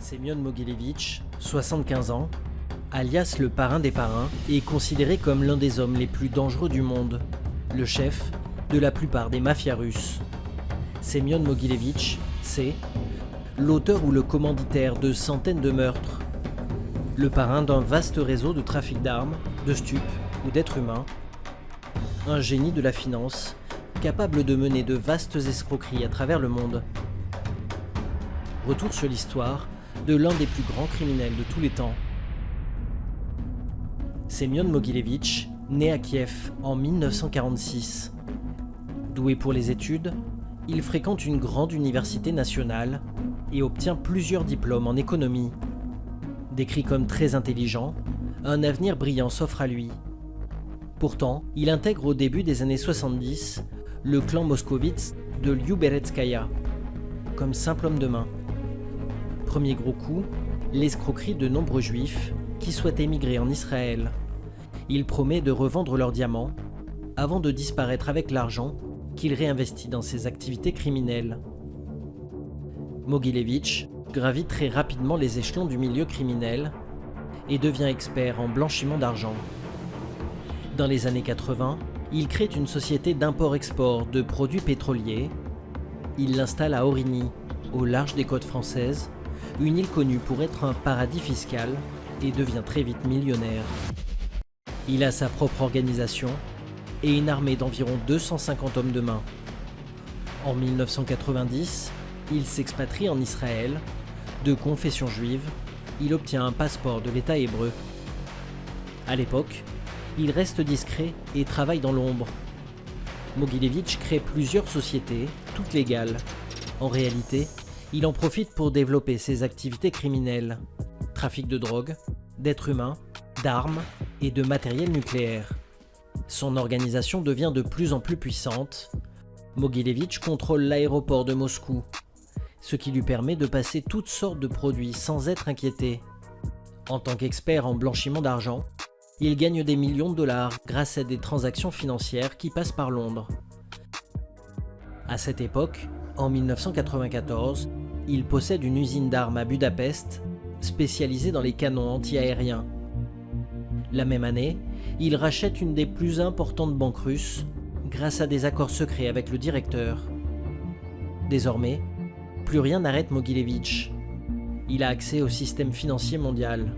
Semyon Mogilevich, 75 ans, alias le parrain des parrains, est considéré comme l'un des hommes les plus dangereux du monde, le chef de la plupart des mafias russes. Semyon Mogilevich, c'est l'auteur ou le commanditaire de centaines de meurtres, le parrain d'un vaste réseau de trafic d'armes, de stupes ou d'êtres humains, un génie de la finance, capable de mener de vastes escroqueries à travers le monde. Retour sur l'histoire de l'un des plus grands criminels de tous les temps. Semyon Mogilevich, né à Kiev en 1946. Doué pour les études, il fréquente une grande université nationale et obtient plusieurs diplômes en économie. Décrit comme très intelligent, un avenir brillant s'offre à lui. Pourtant, il intègre au début des années 70 le clan moscovite de Lyubertskaya, comme simple homme de main. Premier gros coup, l'escroquerie de nombreux juifs qui souhaitent émigrer en Israël. Il promet de revendre leurs diamants avant de disparaître avec l'argent qu'il réinvestit dans ses activités criminelles. Mogilevich gravit très rapidement les échelons du milieu criminel et devient expert en blanchiment d'argent. Dans les années 80, il crée une société d'import-export de produits pétroliers. Il l'installe à Origny, au large des côtes françaises, une île connue pour être un paradis fiscal, et devient très vite millionnaire. Il a sa propre organisation et une armée d'environ 250 hommes de main. En 1990, il s'expatrie en Israël. De confession juive, il obtient un passeport de l'État hébreu. À l'époque, il reste discret et travaille dans l'ombre. Mogilevich crée plusieurs sociétés, toutes légales. En réalité, il en profite pour développer ses activités criminelles. Trafic de drogue, d'êtres humains, d'armes et de matériel nucléaire. Son organisation devient de plus en plus puissante. Mogilevich contrôle l'aéroport de Moscou, ce qui lui permet de passer toutes sortes de produits sans être inquiété. En tant qu'expert en blanchiment d'argent, il gagne des millions de dollars grâce à des transactions financières qui passent par Londres. À cette époque, en 1994, il possède une usine d'armes à Budapest spécialisée dans les canons anti-aériens. La même année, il rachète une des plus importantes banques russes grâce à des accords secrets avec le directeur. Désormais, plus rien n'arrête Mogilevich. Il a accès au système financier mondial.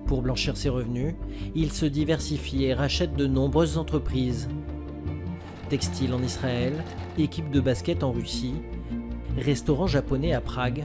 Pour blanchir ses revenus, il se diversifie et rachète de nombreuses entreprises. Textile en Israël, équipe de basket en Russie, restaurant japonais à Prague